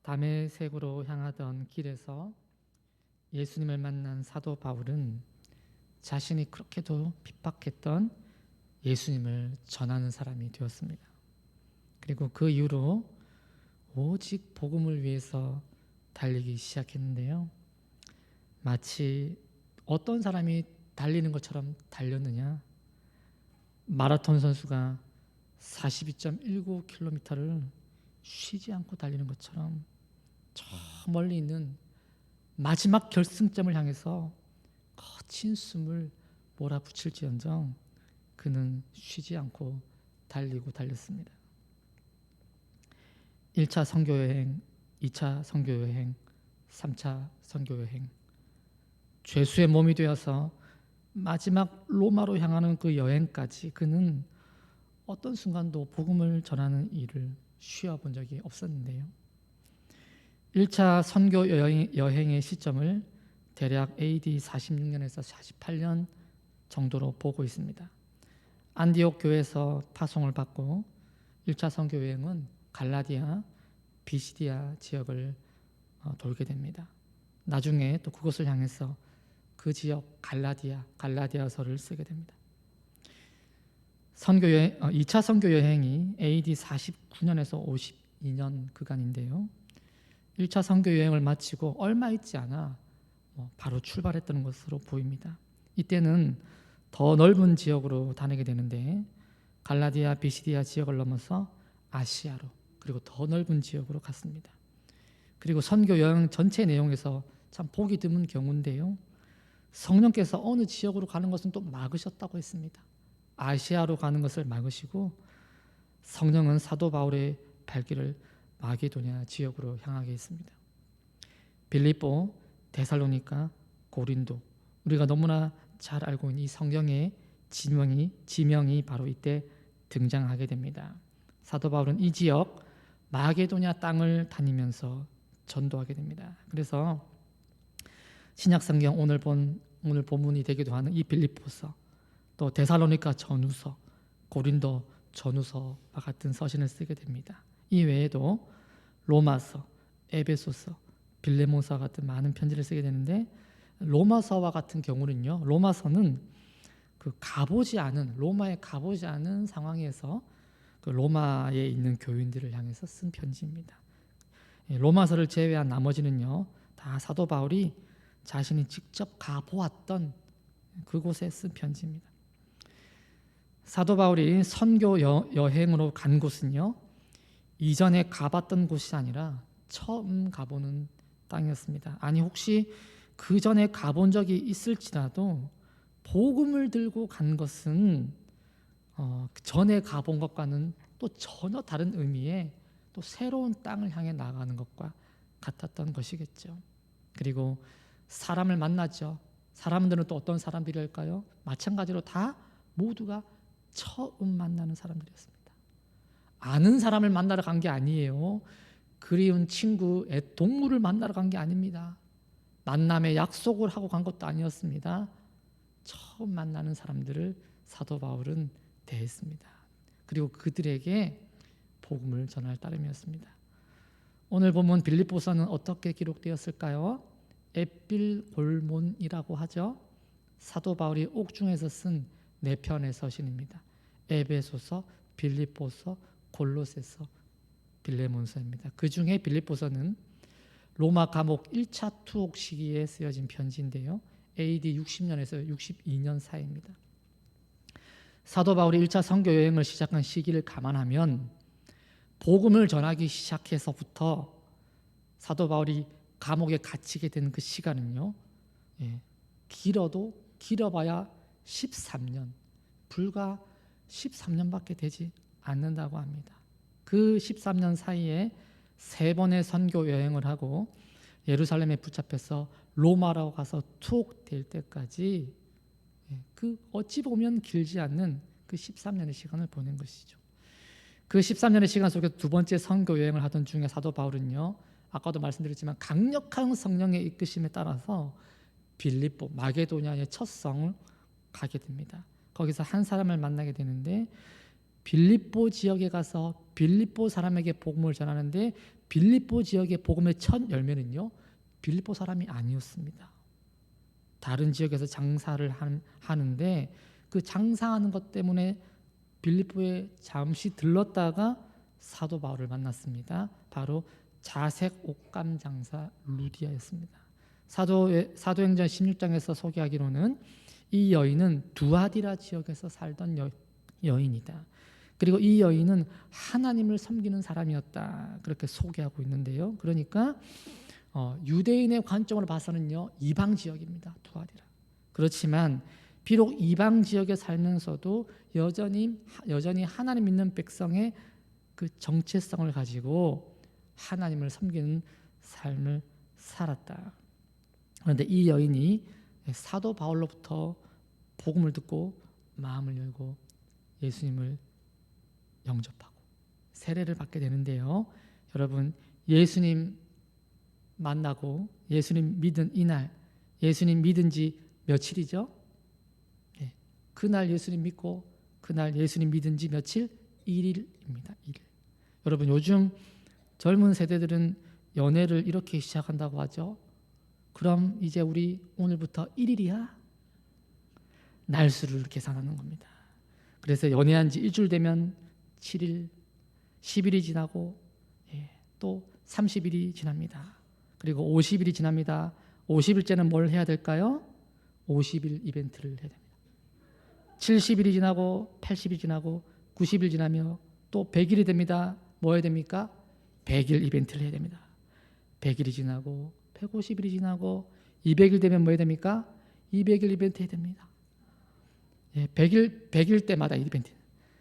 다메섹으로 향하던 길에서 예수님을 만난 사도 바울은 자신이 그렇게도 핍박했던 예수님을 전하는 사람이 되었습니다. 그리고 그 이후로 오직 복음을 위해서 달리기 시작했는데요. 마치 어떤 사람이 달리는 것처럼 달렸느냐? 마라톤 선수가 42.19km를 쉬지 않고 달리는 것처럼 저 멀리 있는 마지막 결승점을 향해서 거친 숨을 몰아붙일지언정 그는 쉬지 않고 달렸습니다. 1차 선교여행, 2차 선교여행, 3차 선교여행, 죄수의 몸이 되어서 마지막 로마로 향하는 그 여행까지 그는 어떤 순간도 복음을 전하는 일을 쉬어본 적이 없었는데요. 1차 선교 여행의 시점을 대략 AD 46년에서 48년 정도로 보고 있습니다. 안디옥 교회에서 파송을 받고 1차 선교 여행은 갈라디아, 비시디아 지역을 돌게 됩니다. 나중에 또 그곳을 향해서 그 지역 갈라디아서를 쓰게 됩니다. 2차 선교 여행이 AD 49년에서 52년 그간인데요. 1차 선교 여행을 마치고 얼마 있지 않아 바로 출발했던 것으로 보입니다. 이때는 더 넓은 지역으로 다니게 되는데 갈라디아, 비시디아 지역을 넘어서 아시아로 그리고 더 넓은 지역으로 갔습니다. 그리고 선교 여행 전체 내용에서 참 보기 드문 경우인데요. 성령께서 어느 지역으로 가는 것은 또 막으셨다고 했습니다. 아시아로 가는 것을 막으시고 성령은 사도 바울의 발길을 마게도냐 지역으로 향하게 했습니다. 빌립보, 데살로니가, 고린도, 우리가 너무나 잘 알고 있는 이 성경의 지명이 바로 이때 등장하게 됩니다. 사도 바울은 이 지역 마게도냐 땅을 다니면서 전도하게 됩니다. 그래서 신약 성경 오늘 본문이 되기도 하는 이 빌립보서, 또 데살로니가 전후서, 고린도 전후서와 같은 서신을 쓰게 됩니다. 이 외에도 로마서, 에베소서, 빌레몬서 같은 많은 편지를 쓰게 되는데 로마서와 같은 경우는요. 로마서는 로마에 가보지 않은 상황에서 그 로마에 있는 교인들을 향해서 쓴 편지입니다. 로마서를 제외한 나머지는요. 다 사도 바울이 자신이 직접 가보았던 그곳에 쓴 편지입니다. 사도 바울이 선교 여행으로 간 곳은요. 이전에 가봤던 곳이 아니라 처음 가보는 땅이었습니다. 아니 혹시 그 전에 가본 적이 있을지라도 복음을 들고 간 것은 전에 가본 것과는 또 전혀 다른 의미의 또 새로운 땅을 향해 나가는 것과 같았던 것이겠죠. 그리고 사람을 만났죠. 사람들은 또 어떤 사람들일까요? 마찬가지로 다 모두가 처음 만나는 사람들이었습니다. 아는 사람을 만나러 간 게 아니에요. 그리운 친구, 동물을 만나러 간 게 아닙니다. 만남의 약속을 하고 간 것도 아니었습니다. 처음 만나는 사람들을 사도 바울은 대했습니다. 그리고 그들에게 복음을 전할 따름이었습니다. 오늘 보면 빌립보서는 어떻게 기록되었을까요? 에필골몬이라고 하죠. 사도 바울이 옥중에서 쓴 4편의 서신입니다. 에베소서, 빌립보서, 골로새서, 빌레몬서입니다. 그 중에 빌립보서는 로마 감옥 1차 투옥 시기에 쓰여진 편지인데요. AD 60년에서 62년 사이입니다. 사도 바울이 1차 선교 여행을 시작한 시기를 감안하면 복음을 전하기 시작해서부터 사도 바울이 감옥에 갇히게 된 그 시간은요. 길어봐야 13년, 불과 13년밖에 되지 않는다고 합니다. 그 13년 사이에 3번의 선교 여행을 하고 예루살렘에 붙잡혀서 로마로 가서 투옥될 때까지 그 어찌 보면 길지 않는 그 13년의 시간을 보낸 것이죠. 그 13년의 시간 속에 두 번째 선교 여행을 하던 중에 사도 바울은요. 아까도 말씀드렸지만 강력한 성령의 이끄심에 따라서 빌립보, 마게도냐의 첫 성을 가게 됩니다. 거기서 한 사람을 만나게 되는데 빌립보 지역에 가서 빌립보 사람에게 복음을 전하는데 빌립보 지역의 복음의 첫 열매는요, 빌립보 사람이 아니었습니다. 다른 지역에서 장사를 하는데 그 장사하는 것 때문에 빌립보에 잠시 들렀다가 사도 바울을 만났습니다. 바로 자색 옷감 장사 루디아였습니다. 사도행전 16장에서 소개하기로는 이 여인은 두아디라 지역에서 살던 여인이다. 그리고 이 여인은 하나님을 섬기는 사람이었다. 그렇게 소개하고 있는데요. 그러니까 유대인의 관점으로 봐서는요, 이방 지역입니다. 두아디라. 그렇지만 비록 이방 지역에 살면서도 여전히 하나님 믿는 백성의 그 정체성을 가지고 하나님을 섬기는 삶을 살았다. 그런데 이 여인이 사도 바울로부터 복음을 듣고 마음을 열고 예수님을 영접하고 세례를 받게 되는데요. 여러분, 예수님 만나고 예수님 믿은 이날, 예수님 믿은 지 며칠이죠? 네. 그날 예수님 믿고 그날 예수님 믿은 지 며칠? 1일입니다. 1일. 여러분, 요즘 젊은 세대들은 연애를 이렇게 시작한다고 하죠. 그럼 이제 우리 오늘부터 1일이야? 날수를 계산하는 겁니다. 그래서 연애한 지 일주일 되면 7일, 10일이 지나고 또 30일이 지납니다. 그리고 50일이 지납니다. 50일째는 뭘 해야 될까요? 50일 이벤트를 해야 됩니다. 70일이 지나고 80일이 지나고 90일 지나며 또 100일이 됩니다. 뭐 해야 됩니까? 100일 이벤트를 해야 됩니다. 100일이 지나고 150일이 지나고 200일 되면 뭐 해야 됩니까? 200일 이벤트 해야 됩니다. 100일 때마다 이벤트.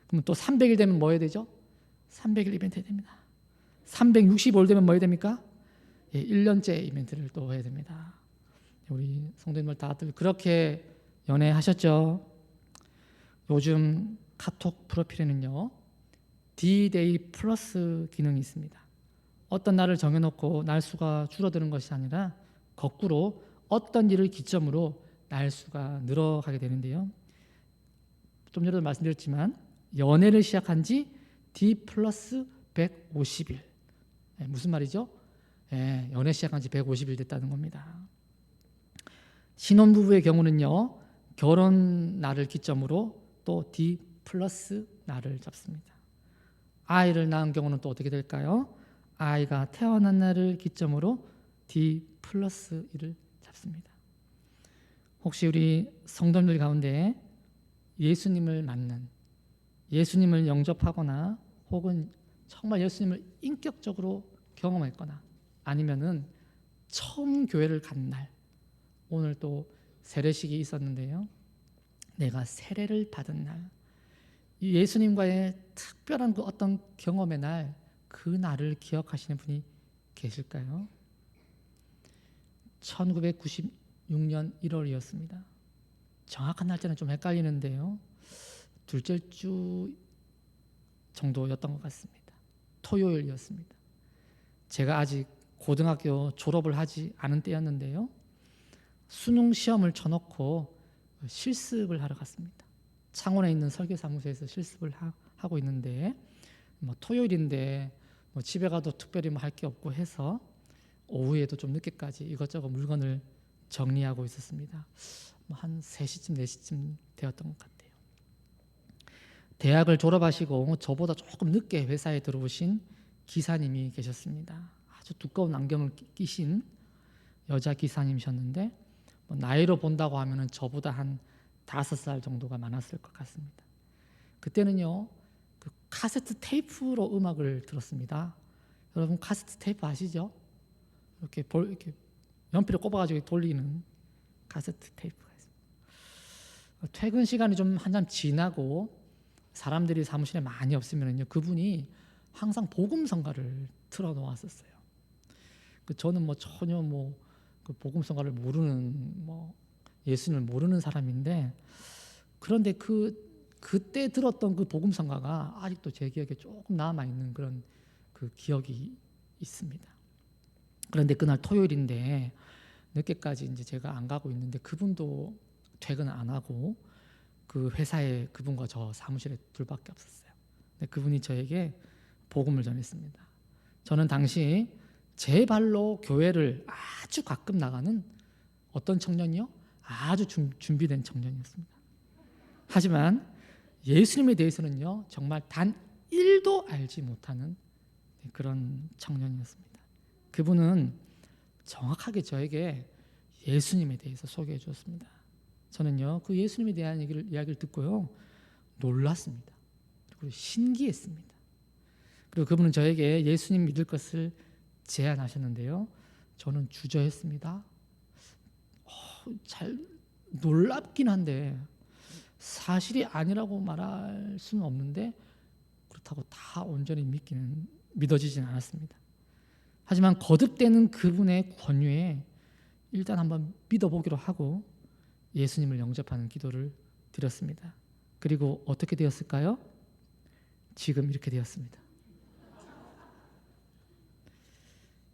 그럼 또 300일 되면 뭐 해야 되죠? 300일 이벤트 해야 됩니다. 365일 되면 뭐 해야 됩니까? 1년째 이벤트를 또 해야 됩니다. 우리 성도님들 다들 그렇게 연애하셨죠? 요즘 카톡 프로필에는요, D-Day 플러스 기능이 있습니다. 어떤 날을 정해놓고 날수가 줄어드는 것이 아니라 거꾸로 어떤 일을 기점으로 날수가 늘어가게 되는데요. 좀 전에도 말씀드렸지만 연애를 시작한 지 D 플러스 150일. 무슨 말이죠? 연애 시작한 지 150일 됐다는 겁니다. 신혼부부의 경우는요, 결혼 날을 기점으로 또 D 플러스 날을 잡습니다. 아이를 낳은 경우는 또 어떻게 될까요? 아이가 태어난 날을 기점으로 D 플러스 1을 잡습니다. 혹시 우리 성도님들 가운데 예수님을 만난, 예수님을 영접하거나 혹은 정말 예수님을 인격적으로 경험했거나 아니면은 처음 교회를 간 날, 오늘 또 세례식이 있었는데요, 내가 세례를 받은 날, 이 예수님과의 특별한 그 어떤 경험의 날, 그 날을 기억하시는 분이 계실까요? 1996년 1월이었습니다. 정확한 날짜는 좀 헷갈리는데요, 둘째 주 정도였던 것 같습니다. 토요일이었습니다. 제가 아직 고등학교 졸업을 하지 않은 때였는데요, 수능 시험을 쳐놓고 실습을 하러 갔습니다. 창원에 있는 설계사무소에서 실습을 하고 있는데 토요일인데 집에 가도 특별히 할 게 없고 해서 오후에도 좀 늦게까지 이것저것 물건을 정리하고 있었습니다. 한 3시쯤 4시쯤 되었던 것 같아요. 대학을 졸업하시고 저보다 조금 늦게 회사에 들어오신 기사님이 계셨습니다. 아주 두꺼운 안경을 끼신 여자 기사님이셨는데 나이로 본다고 하면 저보다 한 5살 정도가 많았을 것 같습니다. 그때는요, 그 카세트 테이프로 음악을 들었습니다. 여러분 카세트 테이프 아시죠? 이렇게 연필을 꼽아가지고 돌리는 카세트 테이프가 있습니다. 퇴근 시간이 좀 한참 지나고 사람들이 사무실에 많이 없으면요, 그분이 항상 복음 성가를 틀어놓았었어요. 저는 전혀 그 복음 성가를 모르는 예수님을 모르는 사람인데, 그런데 그때 들었던 그 복음 성가가 아직도 제 기억에 조금 남아 있는 그런 그 기억이 있습니다. 그런데 그날 토요일인데 늦게까지 이제 제가 안 가고 있는데 그분도 퇴근 안 하고 그 회사에 그분과 저 사무실에 둘밖에 없었어요. 근데 그분이 저에게 복음을 전했습니다. 저는 당시 제 발로 교회를 아주 가끔 나가는 어떤 청년이요? 아주 준비된 청년이었습니다. 하지만 예수님에 대해서는요, 정말 단 1도 알지 못하는 그런 청년이었습니다. 그분은 정확하게 저에게 예수님에 대해서 소개해 주었습니다. 저는요, 그 예수님에 대한 이야기를 듣고요, 놀랐습니다. 그리고 신기했습니다. 그리고 그분은 저에게 예수님 믿을 것을 제안하셨는데요, 저는 주저했습니다. 잘 놀랍긴 한데 사실이 아니라고 말할 수는 없는데 그렇다고 다 온전히 믿어지진 않았습니다. 하지만 거듭되는 그분의 권유에 일단 한번 믿어보기로 하고 예수님을 영접하는 기도를 드렸습니다. 그리고 어떻게 되었을까요? 지금 이렇게 되었습니다.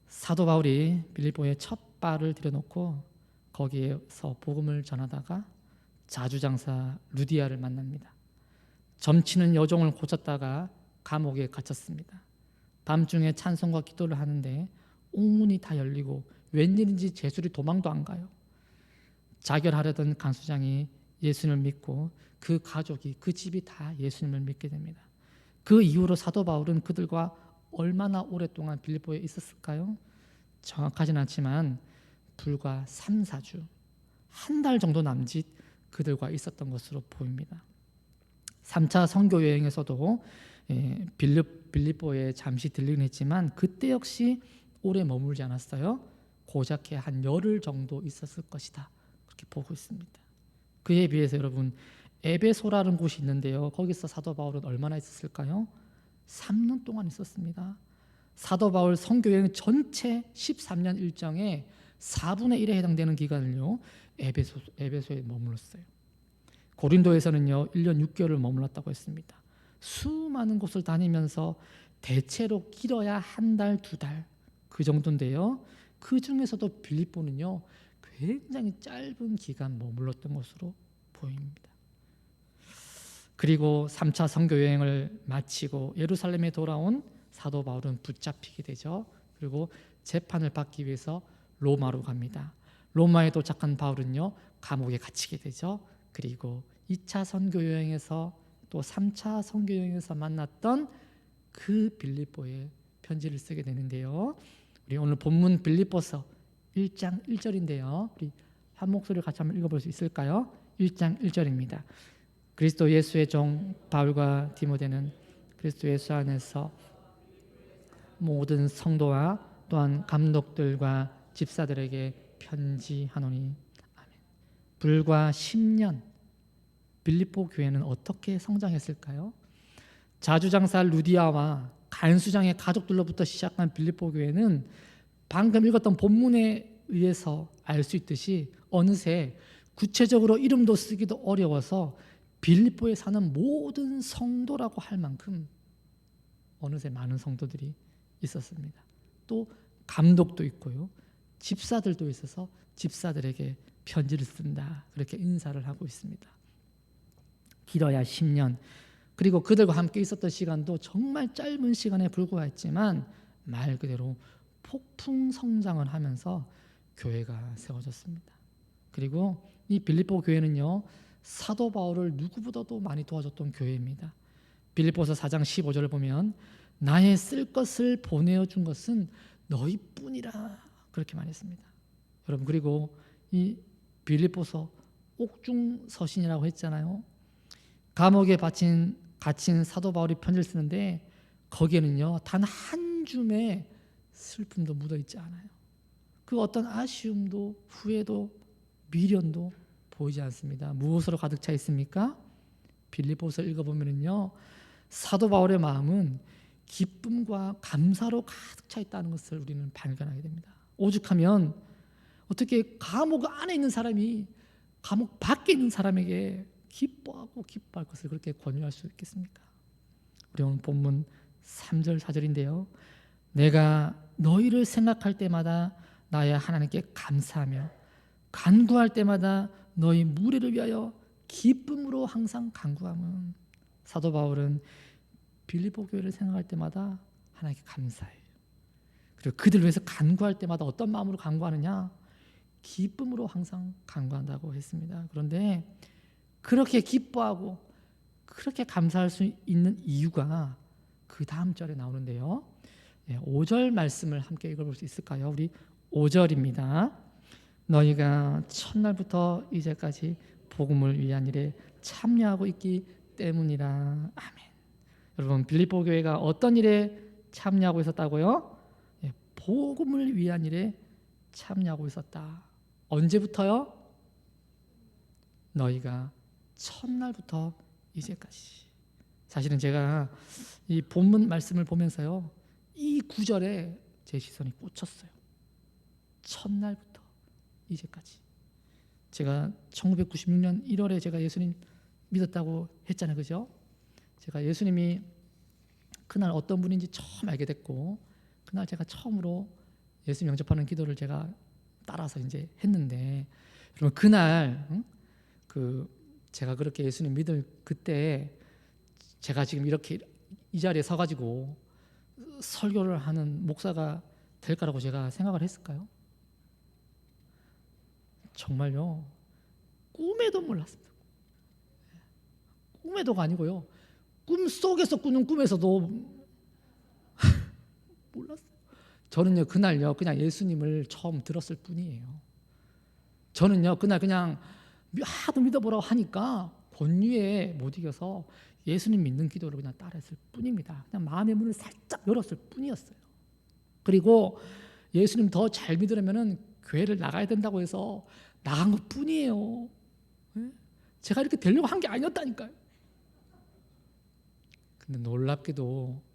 사도 바울이 빌립보에 첫 발을 들여놓고 거기에서 복음을 전하다가 자주장사 루디아를 만납니다. 점치는 여종을 고쳤다가 감옥에 갇혔습니다. 밤중에 찬송과 기도를 하는데 옥문이 다 열리고 웬일인지 제술이 도망도 안 가요. 자결하려던 간수장이 예수님을 믿고 그 가족이, 그 집이 다 예수님을 믿게 됩니다. 그 이후로 사도 바울은 그들과 얼마나 오랫동안 빌립보에 있었을까요? 정확하진 않지만 불과 3, 4주, 한 달 정도 남짓 그들과 있었던 것으로 보입니다. 3차 선교 여행에서도 빌립보에 잠시 들리긴 했지만 그때 역시 오래 머물지 않았어요. 고작해 한 열흘 정도 있었을 것이다, 그렇게 보고 있습니다. 그에 비해서 여러분, 에베소라는 곳이 있는데요, 거기서 사도 바울은 얼마나 있었을까요? 3년 동안 있었습니다. 사도 바울 선교여행 전체 13년 일정의 4분의 1에 해당되는 기간을요, 에베소에 머물렀어요. 고린도에서는요 1년 6개월을 머물렀다고 했습니다. 수많은 곳을 다니면서 대체로 길어야 한 달, 2달 그 정도인데요, 그 중에서도 빌립보는요 굉장히 짧은 기간 머물렀던 것으로 보입니다. 그리고 3차 선교 여행을 마치고 예루살렘에 돌아온 사도 바울은 붙잡히게 되죠. 그리고 재판을 받기 위해서 로마로 갑니다. 로마에 도착한 바울은요 감옥에 갇히게 되죠. 그리고 2차 선교 여행에서 또 3차 선교 여행에서 만났던 그 빌립보에 편지를 쓰게 되는데요, 우리 오늘 본문 빌립보서 1장 1절인데요 우리 한 목소리로 같이 한번 읽어볼 수 있을까요? 1장 1절입니다. 그리스도 예수의 종 바울과 디모데는 그리스도 예수 안에서 모든 성도와 또한 감독들과 집사들에게 편지하노니. 아멘. 불과 10년 빌립보 교회는 어떻게 성장했을까요? 자주장사 루디아와 간수장의 가족들로부터 시작한 빌립보 교회는 방금 읽었던 본문에 의해서 알 수 있듯이 어느새 구체적으로 이름도 쓰기도 어려워서 빌립보에 사는 모든 성도라고 할 만큼 어느새 많은 성도들이 있었습니다. 또 감독도 있고요, 집사들도 있어서 집사들에게 편지를 쓴다, 그렇게 인사를 하고 있습니다. 길어야 10년, 그리고 그들과 함께 있었던 시간도 정말 짧은 시간에 불과했지만 말 그대로 폭풍 성장을 하면서 교회가 세워졌습니다. 그리고 이 빌립보 교회는요 사도 바울을 누구보다도 많이 도와줬던 교회입니다. 빌립보서 4장 15절을 보면 나의 쓸 것을 보내어 준 것은 너희뿐이라, 그렇게 말했습니다. 여러분, 그리고 이 빌립보서 옥중서신이라고 했잖아요. 감옥에 갇힌 사도 바울이 편지를 쓰는데 거기에는요 단 한 줌의 슬픔도 묻어있지 않아요. 그 어떤 아쉬움도 후회도 미련도 보이지 않습니다. 무엇으로 가득 차 있습니까? 빌립보서 읽어보면요 사도 바울의 마음은 기쁨과 감사로 가득 차 있다는 것을 우리는 발견하게 됩니다. 오죽하면 어떻게 감옥 안에 있는 사람이 감옥 밖에 있는 사람에게 기뻐하고 기뻐할 것을 그렇게 권유할 수 있겠습니까? 우리 오늘 본문 3절 4절인데요 내가 너희를 생각할 때마다 나의 하나님께 감사하며 간구할 때마다 너희 무리를 위하여 기쁨으로 항상 간구함은. 사도 바울은 빌립보 교회를 생각할 때마다 하나님께 감사해요. 그리고 그들 위해서 간구할 때마다 어떤 마음으로 간구하느냐? 기쁨으로 항상 간구한다고 했습니다. 그런데 그렇게 기뻐하고 그렇게 감사할 수 있는 이유가 그 다음 절에 나오는데요. 5절 말씀을 함께 읽어볼 수 있을까요? 우리 5절입니다. 너희가 첫날부터 이제까지 복음을 위한 일에 참여하고 있기 때문이라. 아멘. 여러분, 빌립보 교회가 어떤 일에 참여하고 있었다고요? 복음을 위한 일에 참여하고 있었다. 언제부터요? 너희가 첫날부터 이제까지. 사실은 제가 이 본문 말씀을 보면서요, 이 구절에 제 시선이 꽂혔어요. 첫날부터 이제까지. 제가 1996년 1월에 제가 예수님 믿었다고 했잖아요, 그죠? 제가 예수님이 그날 어떤 분인지 처음 알게 됐고, 그날 제가 처음으로 예수님 영접하는 기도를 제가 따라서 이제 했는데, 여러분 그날 제가 그렇게 예수님 믿을 그때 제가 지금 이렇게 이 자리에 서가지고 설교를 하는 목사가 될 거라고 제가 생각을 했을까요? 정말요, 꿈에도 몰랐습니다. 꿈에도가 아니고요, 꿈속에서 꾸는 꿈에서도 몰랐어요. 저는요 그날요 그냥 예수님을 처음 들었을 뿐이에요. 저는요 그날 그냥 하도 믿어보라고 하니까 권유에 못 이겨서 예수님 믿는 기도를 그냥 따라했을 뿐입니다. 그냥 마음의 문을 살짝 열었을 뿐이었어요. 그리고 예수님 더 잘 믿으려면은 교회를 나가야 된다고 해서 나간 것 뿐이에요. 제가 이렇게 되려고 한 게 아니었다니까요. 근데 놀랍게도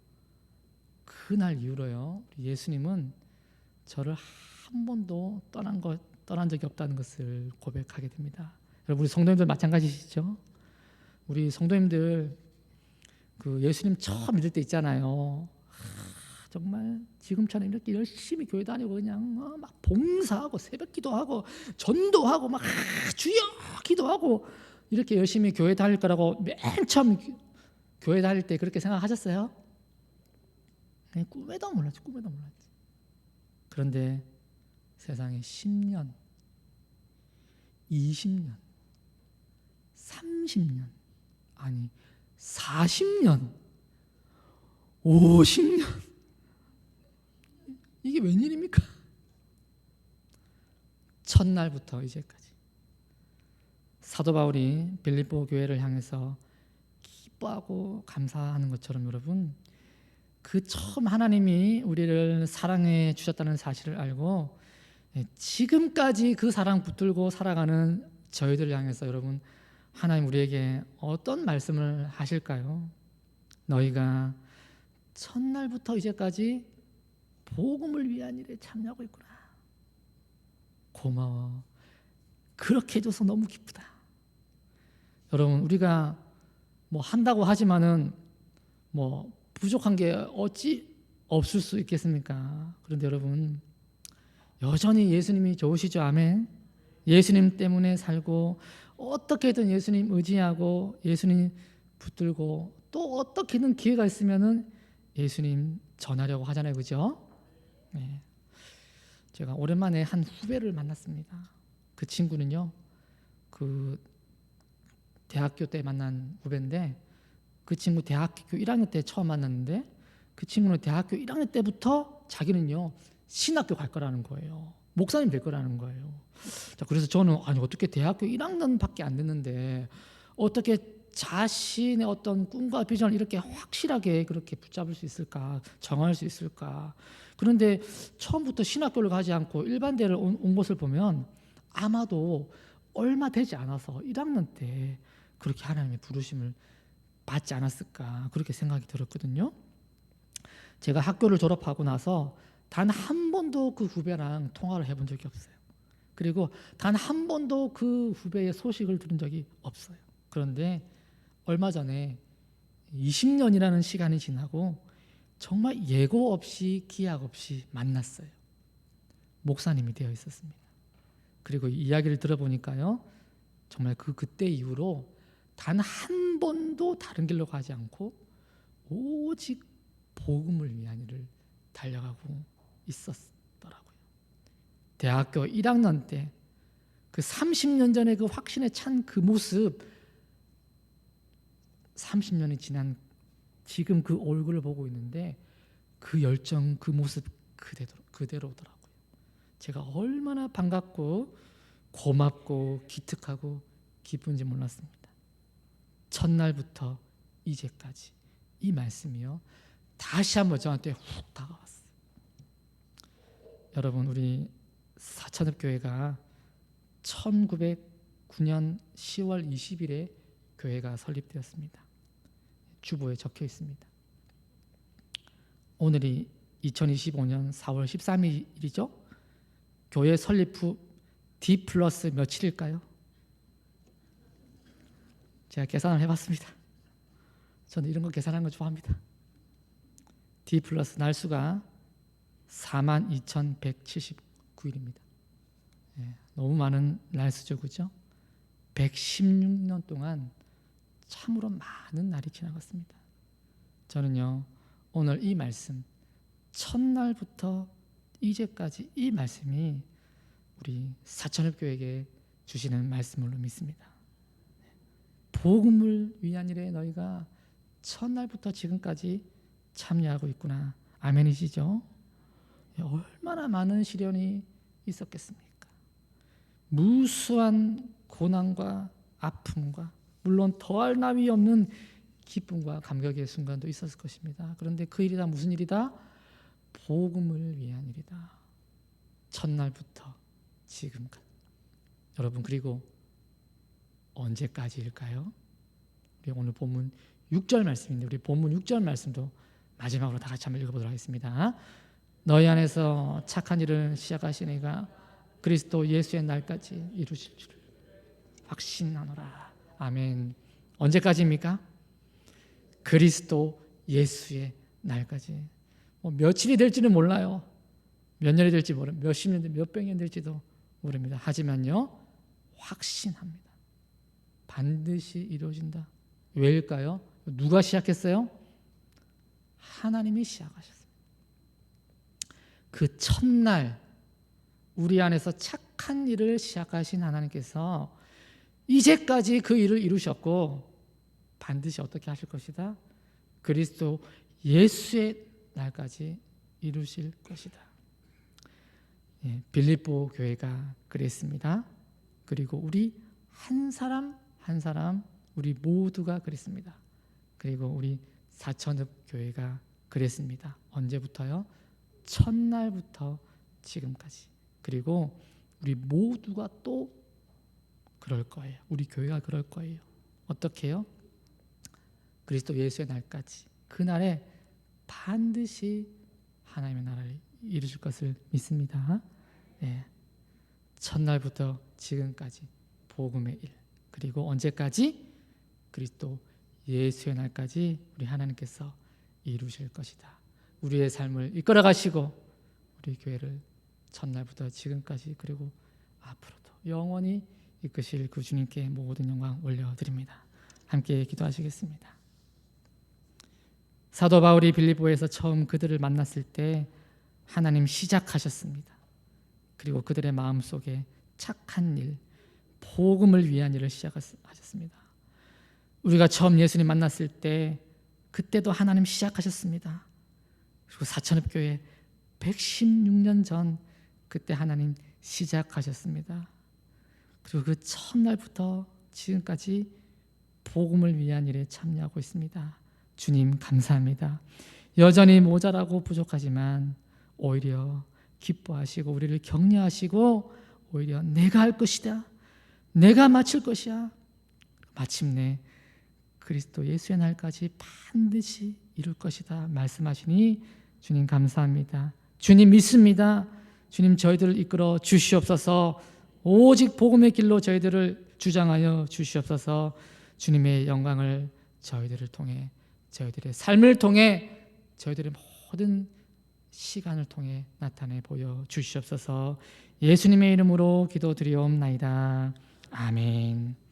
그날 이후로요, 예수님은 저를 한 번도 떠난 적이 없다는 것을 고백하게 됩니다. 여러분, 우리 성도님들 마찬가지시죠? 우리 성도님들 그 예수님 처음 믿을 때 있잖아요. 정말 지금처럼 이렇게 열심히 교회 다니고 그냥 막 봉사하고 새벽 기도하고 전도하고 막 주여 기도하고 이렇게 열심히 교회 다닐 거라고 맨 처음 교회 다닐 때 그렇게 생각하셨어요? 꿈에도 몰랐지. 그런데 세상에 10년, 20년, 30년, 아니 40년, 50년, 이게 웬일입니까? 첫날부터 이제까지 사도 바울이 빌립보 교회를 향해서 기뻐하고 감사하는 것처럼, 여러분 그 처음 하나님이 우리를 사랑해 주셨다는 사실을 알고 지금까지 그 사랑 붙들고 살아가는 저희들 향해서 여러분, 하나님 우리에게 어떤 말씀을 하실까요? 너희가 첫날부터 이제까지 복음을 위한 일에 참여하고 있구나. 고마워. 그렇게 해줘서 너무 기쁘다. 여러분, 우리가 뭐 한다고 하지만은 뭐 부족한 게 어찌 없을 수 있겠습니까? 그런데 여러분, 여전히 예수님이 좋으시죠? 아멘. 예수님 때문에 살고 어떻게든 예수님 의지하고 예수님 붙들고 또 어떻게든 기회가 있으면은 예수님 전하려고 하잖아요, 그죠? 네. 제가 오랜만에 한 후배를 만났습니다. 그 친구는요, 그 대학교 때 만난 후배인데, 그 친구 대학교 1학년 때 처음 만났는데, 그 친구는 대학교 1학년 때부터 자기는요 신학교 갈 거라는 거예요. 목사님 될 거라는 거예요. 자, 그래서 저는 아니 어떻게 대학교 1학년밖에 안 됐는데 어떻게 자신의 어떤 꿈과 비전을 이렇게 확실하게 그렇게 붙잡을 수 있을까, 정할 수 있을까. 그런데 처음부터 신학교를 가지 않고 일반대를 온 것을 보면 아마도 얼마 되지 않아서 1학년 때 그렇게 하나님의 부르심을 받지 않았을까, 그렇게 생각이 들었거든요. 제가 학교를 졸업하고 나서 단 한 번도 그 후배랑 통화를 해본 적이 없어요. 그리고 단 한 번도 그 후배의 소식을 들은 적이 없어요. 그런데 얼마 전에 20년이라는 시간이 지나고 정말 예고 없이 기약 없이 만났어요. 목사님이 되어 있었습니다. 그리고 이야기를 들어보니까요, 정말 그때 이후로 단 한 번도 다른 길로 가지 않고 오직 복음을 위한 일을 달려가고 있었더라고요. 대학교 1학년 때 그 30년 전에 그 확신에 찬 그 모습, 30년이 지난 지금 그 얼굴을 보고 있는데 그 열정, 그 모습 그대로더라고요. 제가 얼마나 반갑고 고맙고 기특하고 기쁜지 몰랐습니다. 첫날부터 이제까지 이 말씀이요, 다시 한번 저한테 훅 다가왔어요. 여러분, 우리 사천읍교회가 1909년 10월 20일에 교회가 설립되었습니다. 주보에 적혀 있습니다. 오늘이 2025년 4월 13일이죠. 교회 설립 후 D 플러스 며칠일까요? 제가 계산을 해봤습니다. 저는 이런 거 계산하는 거 좋아합니다. D 플러스 날수가 42,179일입니다. 너무 많은 날수죠, 그죠? 116년 동안 참으로 많은 날이 지나갔습니다. 저는요, 오늘 이 말씀, 첫날부터 이제까지 이 말씀이 우리 사천읍교회에게 주시는 말씀으로 믿습니다. 복음을 위한 일에 너희가 첫날부터 지금까지 참여하고 있구나. 아멘이시죠? 얼마나 많은 시련이 있었겠습니까? 무수한 고난과 아픔과 물론 더할 나위 없는 기쁨과 감격의 순간도 있었을 것입니다. 그런데 그 일이 다 무슨 일이다? 복음을 위한 일이다. 첫날부터 지금까지. 여러분, 그리고 언제까지일까요? 우리 오늘 본문 6절 말씀인데 우리 본문 6절 말씀도 마지막으로 다 같이 한번 읽어보도록 하겠습니다. 너희 안에서 착한 일을 시작하신 이가 그리스도 예수의 날까지 이루실 줄을 확신하노라. 아멘. 언제까지입니까? 그리스도 예수의 날까지. 며칠이 될지는 몰라요. 몇 년이 될지 모릅니다. 몇십 년, 몇백 년 될지도 모릅니다. 하지만요, 확신합니다. 반드시 이루어진다. 왜일까요? 누가 시작했어요? 하나님이 시작하셨습니다. 그 첫날 우리 안에서 착한 일을 시작하신 하나님께서 이제까지 그 일을 이루셨고 반드시 어떻게 하실 것이다? 그리스도 예수의 날까지 이루실 것이다. 빌립보 교회가 그랬습니다. 그리고 우리 한 사람 한 사람 우리 모두가 그랬습니다. 그리고 우리 사천읍 교회가 그랬습니다. 언제부터요? 첫날부터 지금까지. 그리고 우리 모두가 또 그럴 거예요. 우리 교회가 그럴 거예요. 어떻게요? 그리스도 예수의 날까지. 그날에 반드시 하나님의 나라를 이루실 것을 믿습니다. 첫날부터 지금까지 복음의 일. 그리고 언제까지? 그리스도 예수의 날까지 우리 하나님께서 이루실 것이다. 우리의 삶을 이끌어 가시고 우리 교회를 첫날부터 지금까지 그리고 앞으로도 영원히 이끄실 그 주님께 모든 영광 올려드립니다. 함께 기도하시겠습니다. 사도 바울이 빌립보에서 처음 그들을 만났을 때 하나님 시작하셨습니다. 그리고 그들의 마음속에 착한 일, 복음을 위한 일을 시작하셨습니다. 우리가 처음 예수님 만났을 때 그때도 하나님 시작하셨습니다. 그리고 사천읍교회 116년 전 그때 하나님 시작하셨습니다. 그리고 그 첫날부터 지금까지 복음을 위한 일에 참여하고 있습니다. 주님 감사합니다. 여전히 모자라고 부족하지만 오히려 기뻐하시고 우리를 격려하시고 오히려 내가 할 것이다. 내가 마칠 것이야. 마침내 그리스도 예수의 날까지 반드시 이룰 것이다 말씀하시니 주님 감사합니다. 주님 믿습니다. 주님 저희들을 이끌어 주시옵소서. 오직 복음의 길로 저희들을 주장하여 주시옵소서. 주님의 영광을 저희들을 통해 저희들의 삶을 통해 저희들의 모든 시간을 통해 나타내 보여 주시옵소서. 예수님의 이름으로 기도드리옵나이다. 아멘.